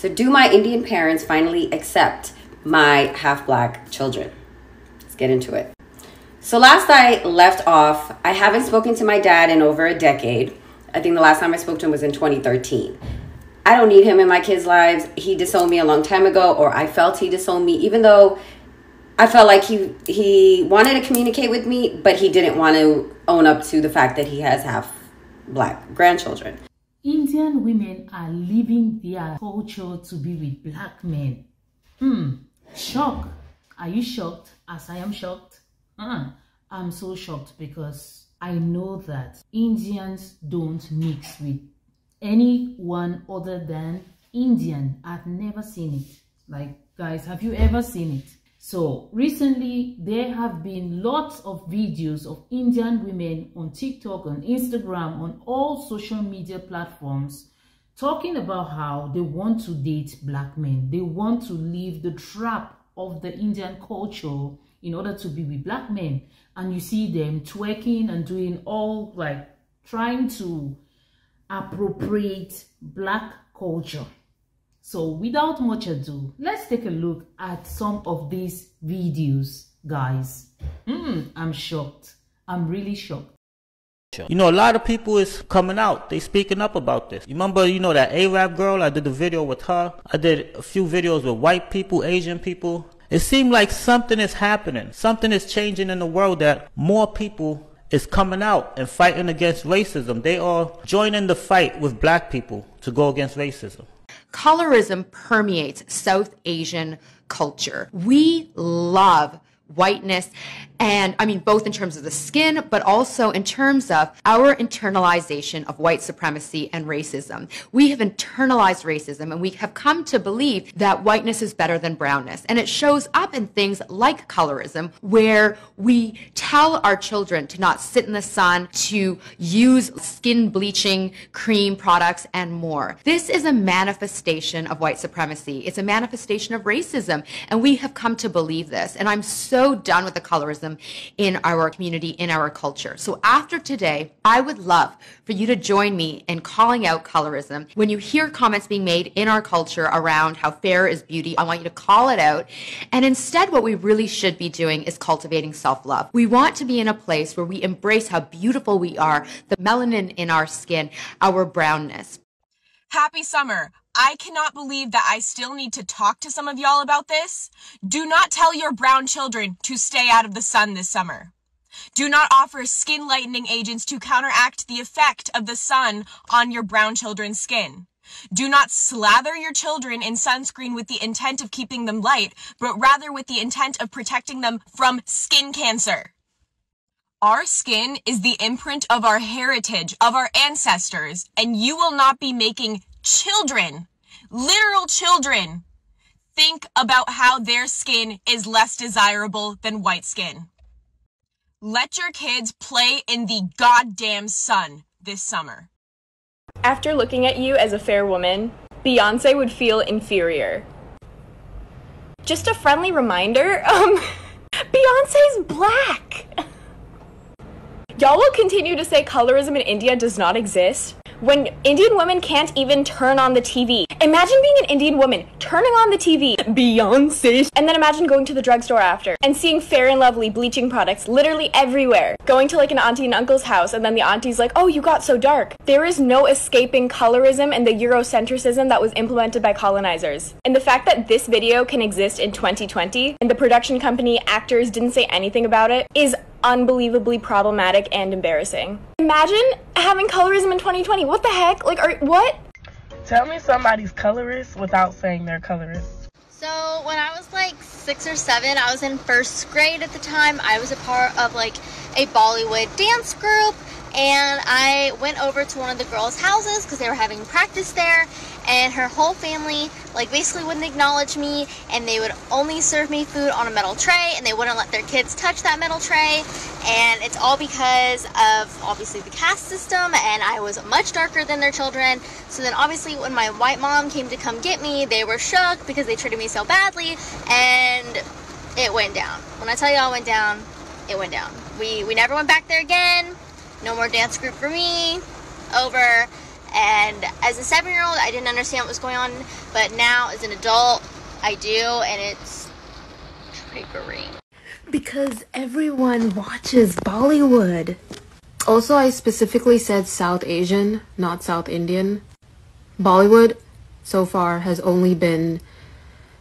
So do my Indian parents finally accept my half-Black children? Let's get into it. So last I left off, I haven't spoken to my dad in over a decade. I think the last time I spoke to him was in 2013. I don't need him in my kids' lives. He disowned me a long time ago, or I felt he disowned me, even though I felt like he wanted to communicate with me, but he didn't want to own up to the fact that he has half-Black grandchildren. Indian women are leaving their culture to be with Black men. Shock. Are you shocked as I am shocked? I'm so shocked because I know that Indians don't mix with anyone other than Indian. I've never seen it. Like, guys, have you ever seen it? So recently there have been lots of videos of Indian women on TikTok, on Instagram, on all social media platforms talking about how they want to date Black men. They want to leave the trap of the Indian culture in order to be with Black men. And you see them twerking and doing all, like, trying to appropriate Black culture. So without much ado, let's take a look at some of these videos, guys. I'm shocked. I'm really shocked. You know, a lot of people is coming out. They speaking up about this. You remember, you know, that Arab girl? I did the video with her. I did a few videos with white people, Asian people. It seemed like something is happening. Something is changing in the world, that more people is coming out and fighting against racism. They are joining the fight with Black people to go against racism. Colorism permeates South Asian culture. We love whiteness, and I mean both in terms of the skin, but also in terms of our internalization of white supremacy and racism. We have internalized racism, and we have come to believe that whiteness is better than brownness, and it shows up in things like colorism, where we tell our children to not sit in the sun, to use skin bleaching cream products, and more. This is a manifestation of white supremacy. It's a manifestation of racism, and we have come to believe this, and I'm so done with the colorism in our community, in our culture. So after today, I would love for you to join me in calling out colorism. When you hear comments being made in our culture around how fair is beauty, I want you to call it out. And instead, what we really should be doing is cultivating self-love. We want to be in a place where we embrace how beautiful we are, the melanin in our skin, our brownness. Happy summer. I cannot believe that I still need to talk to some of y'all about this. Do not tell your brown children to stay out of the sun this summer. Do not offer skin lightening agents to counteract the effect of the sun on your brown children's skin. Do not slather your children in sunscreen with the intent of keeping them light, but rather with the intent of protecting them from skin cancer. Our skin is the imprint of our heritage, of our ancestors, and you will not be making children, literal children, think about how their skin is less desirable than white skin. Let your kids play in the goddamn sun this summer. After looking at you as a fair woman, Beyonce would feel inferior. Just a friendly reminder, Beyonce's Black. Y'all will continue to say colorism in India does not exist when Indian women can't even turn on the TV. Imagine being an Indian woman, turning on the TV, Beyonce, and then imagine going to the drugstore after and seeing Fair and Lovely bleaching products literally everywhere. Going to like an auntie and uncle's house, and then the auntie's like, oh, you got so dark. There is no escaping colorism and the Eurocentrism that was implemented by colonizers. And the fact that this video can exist in 2020 and the production company actors didn't say anything about it is unbelievably problematic and embarrassing. Imagine having colorism in 2020. What the heck? Like, what? Tell me somebody's colorist without saying they're colorist. So when I was like 6 or 7, I was in first grade at the time. I was a part of like a Bollywood dance group, and I went over to one of the girls' houses because they were having practice there, and her whole family like basically wouldn't acknowledge me, and they would only serve me food on a metal tray, and they wouldn't let their kids touch that metal tray. And it's all because of obviously the caste system, and I was much darker than their children. So then obviously when my white mom came to come get me, they were shook because they treated me so badly, and it went down. When I tell y'all it went down, it went down. We never went back there again. No more dance group for me. Over. And as a 7-year-old, I didn't understand what was going on, but now as an adult, I do, and it's triggering. Because everyone watches Bollywood. Also, I specifically said South Asian, not South Indian. Bollywood, so far, has only been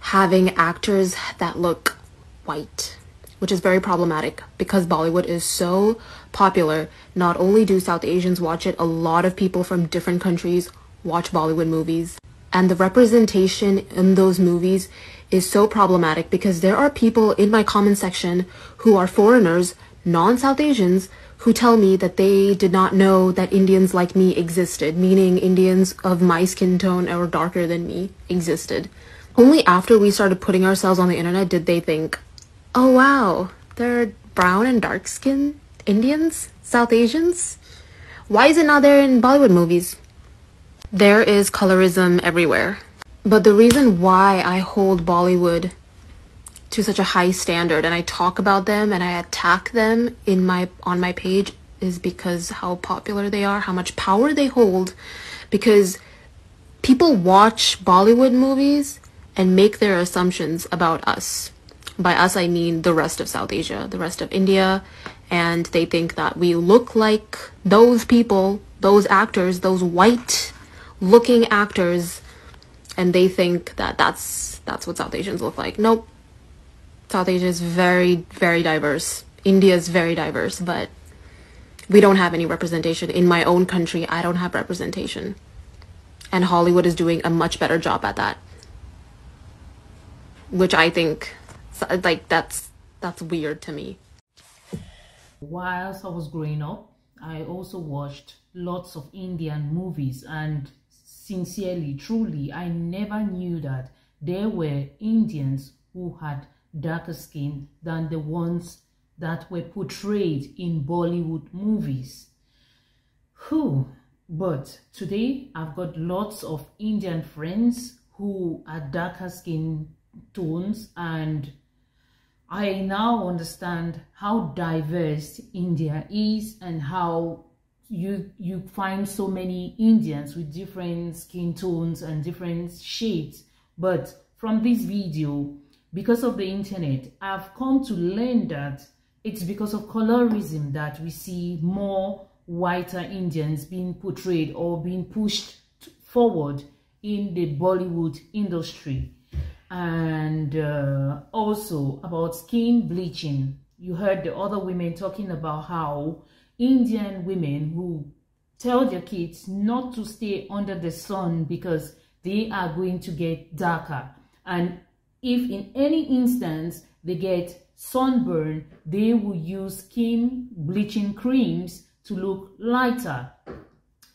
having actors that look white, which is very problematic because Bollywood is so popular. Not only do South Asians watch it, a lot of people from different countries watch Bollywood movies. And the representation in those movies is so problematic because there are people in my comment section who are foreigners, non-South Asians, who tell me that they did not know that Indians like me existed, meaning Indians of my skin tone or darker than me existed. Only after we started putting ourselves on the internet did they think, oh wow, they're brown and dark skinned Indians, South Asians? Why is it not there in Bollywood movies? There is colorism everywhere. But the reason why I hold Bollywood to such a high standard and I talk about them and I attack them on my page is because how popular they are, how much power they hold, because people watch Bollywood movies and make their assumptions about us. By us, I mean the rest of South Asia, the rest of India, and they think that we look like those people, those actors, those white-looking actors, and they think that that's what South Asians look like. Nope. South Asia is very, very diverse. India is very diverse, but we don't have any representation. In my own country, I don't have representation. And Hollywood is doing a much better job at that. Which I think, like, that's weird to me. Whilst I was growing up, I also watched lots of Indian movies, and sincerely, truly, I never knew that there were Indians who had darker skin than the ones that were portrayed in Bollywood movies. But today I've got lots of Indian friends who are darker skin tones, and I now understand how diverse India is and how you find so many Indians with different skin tones and different shades. But from this video, because of the internet, I've come to learn that it's because of colorism that we see more whiter Indians being portrayed or being pushed forward in the Bollywood industry. And also about skin bleaching. You heard the other women talking about how Indian women who tell their kids not to stay under the sun because they are going to get darker. And if in any instance they get sunburn, they will use skin bleaching creams to look lighter.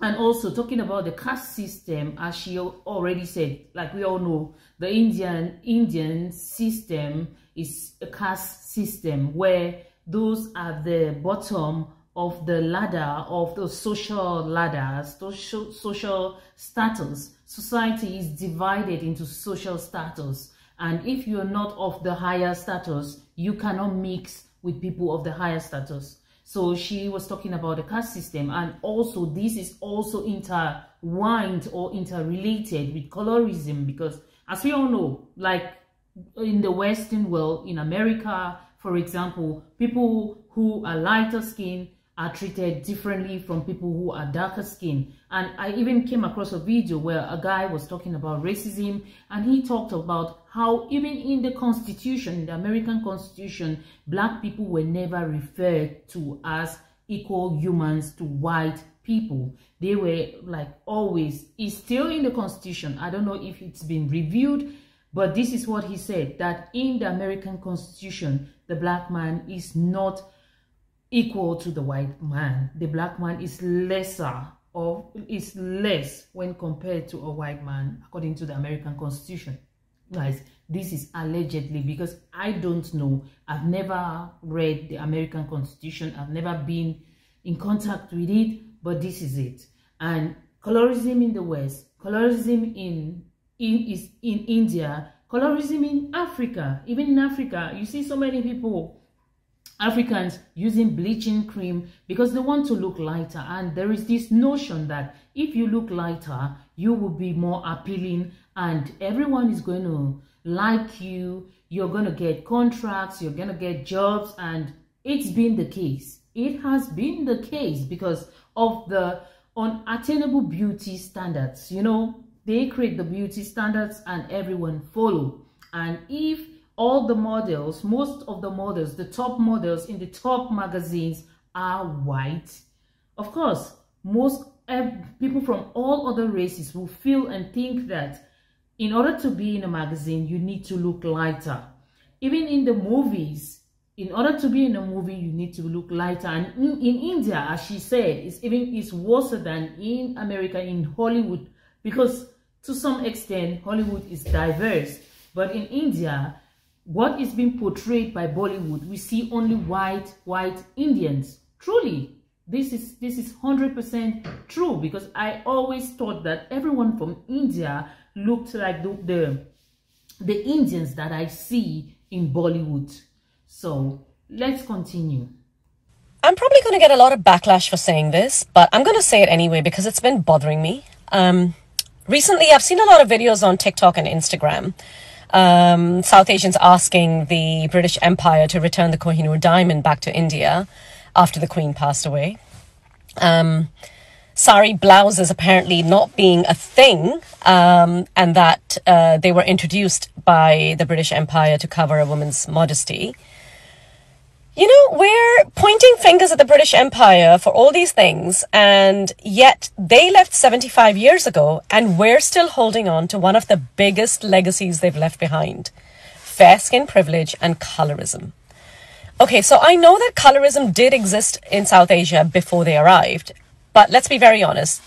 And also talking about the caste system, as she already said, like we all know, the Indian system is a caste system where those at the bottom of the ladder, of the social ladders, social status. Society is divided into social status. And if you're not of the higher status, you cannot mix with people of the higher status. So she was talking about the caste system, and also this is also intertwined or interrelated with colorism, because as we all know, like in the Western world, in America, for example, people who are lighter skin are treated differently from people who are darker skin. And I even came across a video where a guy was talking about racism, and he talked about how even in the Constitution, the American Constitution, black people were never referred to as equal humans to white people. They were like always, it's still in the Constitution. I don't know if it's been reviewed, but this is what he said, that in the American Constitution, the black man is not equal to the white man. The black man is lesser or is less when compared to a white man, according to the American Constitution. Guys, this is allegedly, because I don't know. I've never read the American Constitution. I've never been in contact with it, but this is it. And colorism in the West, colorism in India, colorism in Africa. Even in Africa, you see so many people Africans using bleaching cream because they want to look lighter. And there is this notion that if you look lighter, you will be more appealing and everyone is going to like you. You're going to get contracts, you're going to get jobs, and it's been the case. It has been the case because of the unattainable beauty standards. You know, they create the beauty standards and everyone follow. And if all the models, most of the models, the top models in the top magazines are white, of course, most people from all other races will feel and think that in order to be in a magazine, you need to look lighter. Even in the movies, in order to be in a movie, you need to look lighter. And in India, as she said, it's worse than in America, in Hollywood, because to some extent, Hollywood is diverse. But in India, what is being portrayed by Bollywood, we see only white Indians. Truly, this is 100% true, because I always thought that everyone from India looked like the Indians that I see in Bollywood. So let's continue. I'm probably going to get a lot of backlash for saying this, but I'm going to say it anyway because it's been bothering me. Recently, I've seen a lot of videos on TikTok and Instagram. South Asians asking the British Empire to return the Kohinoor diamond back to India after the Queen passed away. Sari blouses apparently not being a thing, and that they were introduced by the British Empire to cover a woman's modesty. You know, we're pointing fingers at the British Empire for all these things, and yet they left 75 years ago, and we're still holding on to one of the biggest legacies they've left behind: fair skin privilege and colorism. Okay, so I know that colorism did exist in South Asia before they arrived, but let's be very honest,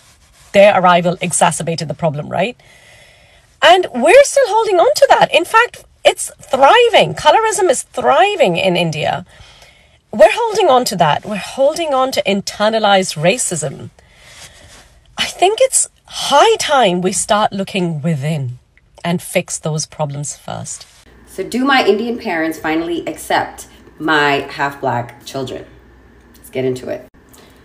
their arrival exacerbated the problem, right? And we're still holding on to that. In fact, it's thriving. Colorism is thriving in India. We're holding on to that. We're holding on to internalized racism. I think it's high time we start looking within and fix those problems first. So do my Indian parents finally accept my half-black children? Let's get into it.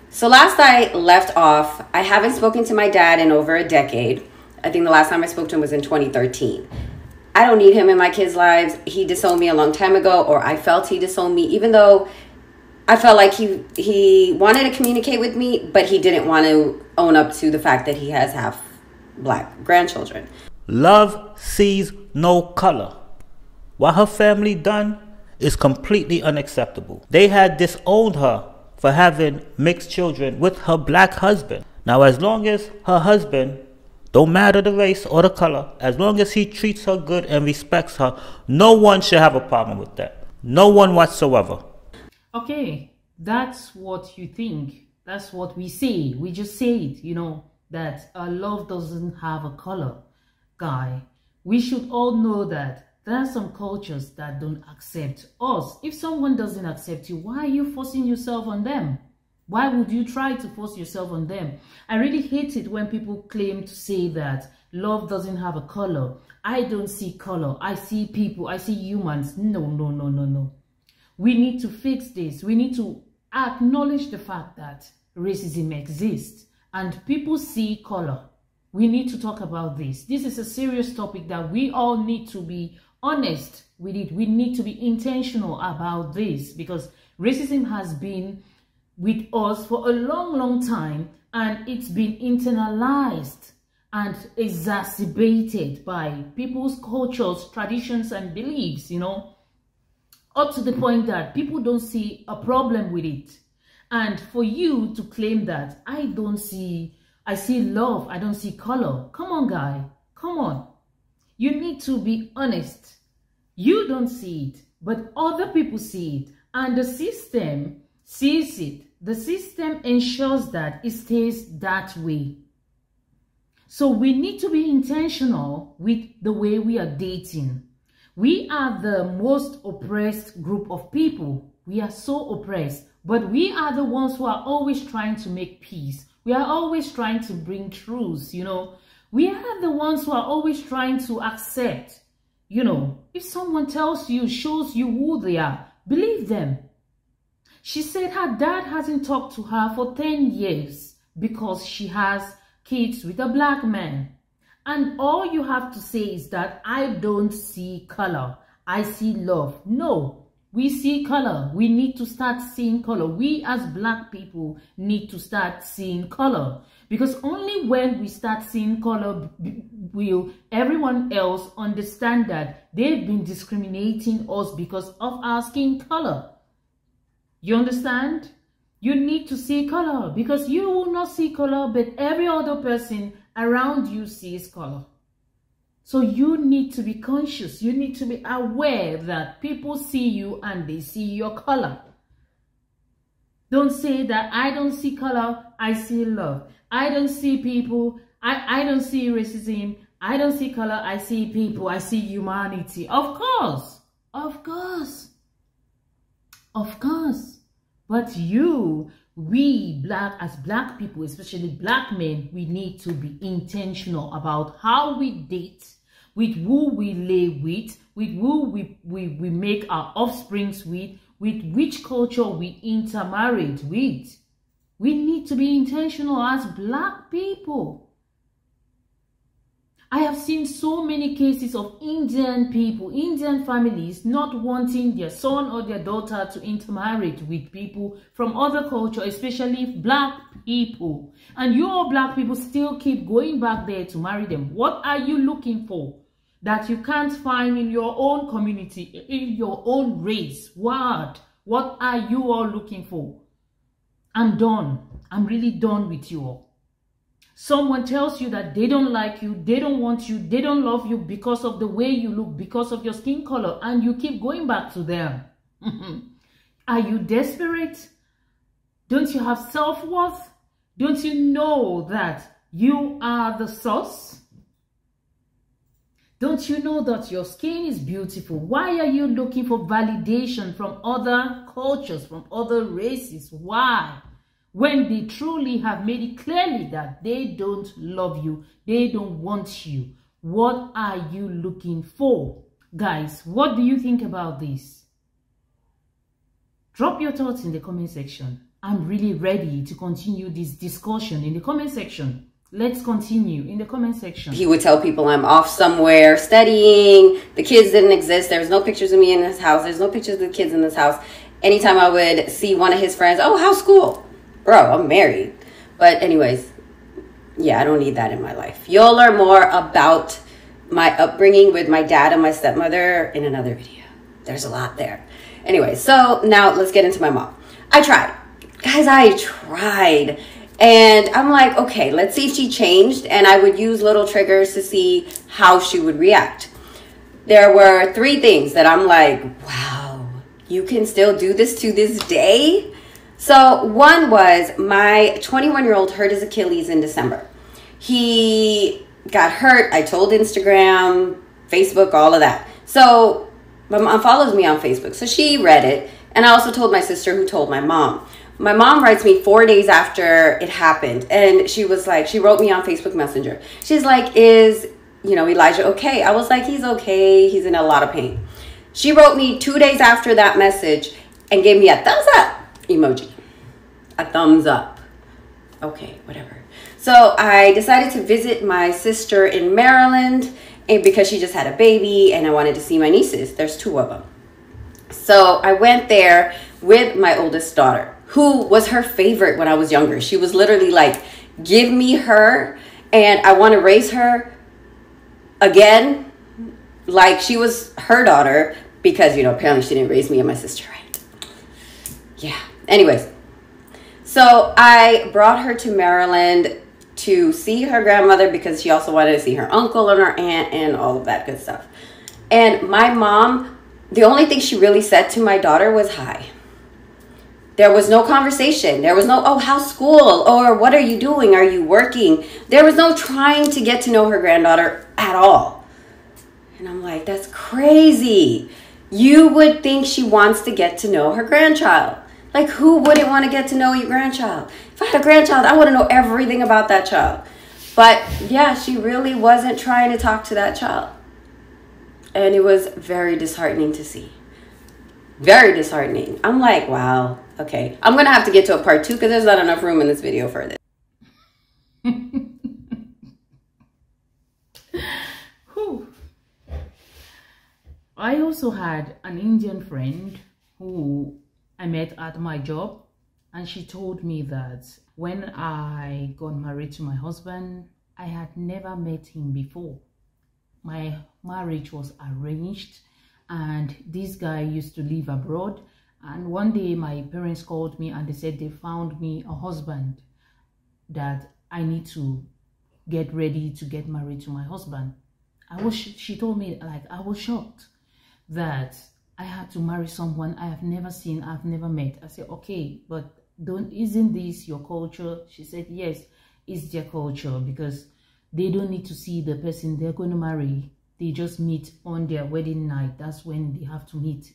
So last I left off, I haven't spoken to my dad in over a decade. I think the last time I spoke to him was in 2013. I don't need him in my kids' lives. He disowned me a long time ago, or I felt he disowned me, even though I felt like he wanted to communicate with me, but he didn't want to own up to the fact that he has half-black grandchildren. Love sees no color. What her family done is completely unacceptable. They had disowned her for having mixed children with her black husband. Now, as long as her husband, don't matter the race or the color, as long as he treats her good and respects her, no one should have a problem with that. No one whatsoever. Okay, that's what you think. That's what we say. We just say it, you know, that love doesn't have a color. Guy, we should all know that there are some cultures that don't accept us. If someone doesn't accept you, why are you forcing yourself on them? Why would you try to force yourself on them? I really hate it when people claim to say that love doesn't have a color. I don't see color. I see people. I see humans. No, no, no, no, no. We need to fix this. We need to acknowledge the fact that racism exists and people see color. We need to talk about this. This is a serious topic that we all need to be honest with it. We need to be intentional about this because racism has been with us for a long, long time, and it's been internalized and exacerbated by people's cultures, traditions, and beliefs, you know, up to the point that people don't see a problem with it. And for you to claim that I see love, I don't see color. Come on, guy. Come on. You need to be honest. You don't see it, but other people see it. And the system sees it. The system ensures that it stays that way. So we need to be intentional with the way we are dating. We are the most oppressed group of people. We are so oppressed. But we are the ones who are always trying to make peace. We are always trying to bring truth, you know. We are the ones who are always trying to accept, you know. If someone tells you, shows you who they are, believe them. She said her dad hasn't talked to her for 10 years because she has kids with a black man. And all you have to say is that I don't see color. I see love. No, we see color. We need to start seeing color. We as black people need to start seeing color. Because only when we start seeing color will everyone else understand that they've been discriminating us because of our skin color. You understand? You need to see color because you will not see color, but every other person around you sees color. So you need to be conscious. You need to be aware that people see you and they see your color. Don't say that I don't see color, I see love. I don't see people, I don't see racism. I don't see color, I see people, I see humanity. Of course, of course, of course. But we as black people, especially black men, we need to be intentional about how we date, with who we lay with who we make our offsprings with which culture we intermarried with. We need to be intentional as black people. I have seen so many cases of Indian people, Indian families not wanting their son or their daughter to intermarry with people from other culture, especially black people. And your black people still keep going back there to marry them. What are you looking for that you can't find in your own community, in your own race? What are you all looking for? I'm done. I'm really done with you all. Someone tells you that they don't like you, they don't want you, they don't love you because of the way you look, because of your skin color, and you keep going back to them. Are you desperate? Don't you have self-worth? Don't you know that you are the source? Don't you know that your skin is beautiful? Why are you looking for validation from other cultures, from other races? Why? When they truly have made it clearly that they don't love you, they don't want you. What are you looking for? Guys, what do you think about this? Drop your thoughts in the comment section. I'm really ready to continue this discussion in the comment section. Let's continue in the comment section. He would tell people I'm off somewhere studying. The kids didn't exist. There was no pictures of me in this house. There's no pictures of the kids in this house. Anytime I would see one of his friends, oh, how's school? Bro, I'm married. But anyways, yeah, I don't need that in my life. You'll learn more about my upbringing with my dad and my stepmother in another video. There's a lot there. Anyway, so now let's get into my mom. I tried. Guys, I tried. And I'm like, okay, let's see if she changed. And I would use little triggers to see how she would react. There were 3 things that I'm like, wow, you can still do this to this day? So one was my 21-year-old hurt his Achilles in December. He got hurt. I told Instagram, Facebook, all of that. So my mom follows me on Facebook. So she read it. And I also told my sister, who told my mom. My mom writes me 4 days after it happened. And she was like, she wrote me on Facebook Messenger. She's like, is, Elijah okay? I was like, he's okay. He's in a lot of pain. She wrote me 2 days after that message and gave me a thumbs up emoji. A thumbs up. Okay, whatever. So I decided to visit my sister in Maryland, and because she just had a baby and I wanted to see my nieces. There's 2 of them. So I went there with my oldest daughter, who was her favorite when I was younger. She was literally like, give me her and I want to raise her again like she was her daughter, because, apparently she didn't raise me and my sister right. Yeah. Anyways, so I brought her to Maryland to see her grandmother because she also wanted to see her uncle and her aunt and all of that good stuff. And my mom, the only thing she really said to my daughter was hi. There was no conversation. There was no, oh, how's school? Or what are you doing? Are you working? There was no trying to get to know her granddaughter at all. And I'm like, that's crazy. You would think she wants to get to know her grandchild. Like, who wouldn't want to get to know your grandchild? If I had a grandchild, I want to know everything about that child. But yeah, she really wasn't trying to talk to that child. And it was very disheartening to see. Very disheartening. I'm like, wow, Okay, I'm gonna have to get to a part 2 because there's not enough room in this video for this. I also had an Indian friend who I met at my job, and she told me that when I got married to my husband, I had never met him before. My marriage was arranged, and this guy used to live abroad. And one day my parents called me and they said they found me a husband, that I need to get ready to get married to my husband. She told me, like, I was shocked that I had to marry someone I have never seen, I've never met. I said, okay, but isn't this your culture? She said, yes, it's their culture, because they don't need to see the person they're going to marry. They just meet on their wedding night. That's when they have to meet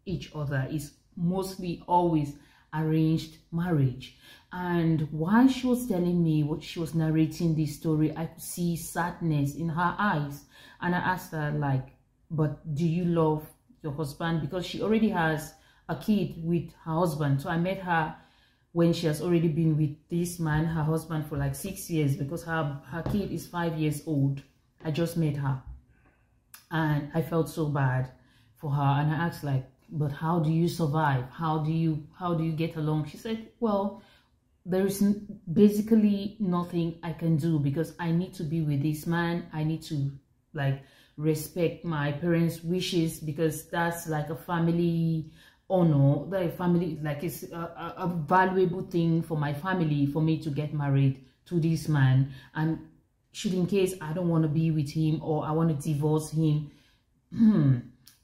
each other. It's mostly always arranged marriage. And while she was telling me what she was narrating this story, I could see sadness in her eyes. And I asked her, like, but do you love your husband? Because she already has a kid with her husband. So I met her when she has already been with this man, her husband, for like 6 years, because her kid is 5 years old. I just met her and I felt so bad for her. And I asked, like, but how do you survive? How do you get along? She said, well, there is basically nothing I can do, because I need to be with this man. I need to, like, respect my parents' wishes, because that's like a family honor, the family, like, it's a valuable thing for my family, for me to get married to this man. And should, in case I don't want to be with him or I want to divorce him,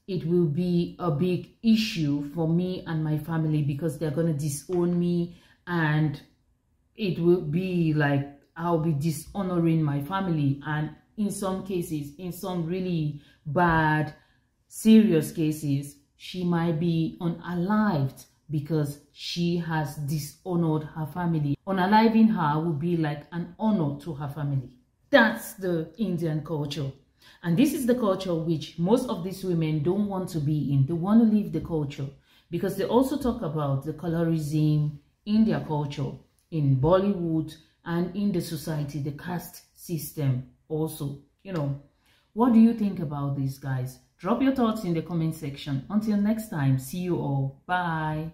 it will be a big issue for me and my family, because they're going to disown me, and it will be like I'll be dishonoring my family. And in some cases, in some really bad, serious cases, she might be unalived because she has dishonored her family. Unaliving her would be like an honor to her family. That's the Indian culture. And this is the culture which most of these women don't want to be in. They want to leave the culture, because they also talk about the colorism in their culture, in Bollywood, and in the society, the caste system also. You know, what do you think about this, guys? Drop your thoughts in the comment section. Until next time, see you all. Bye.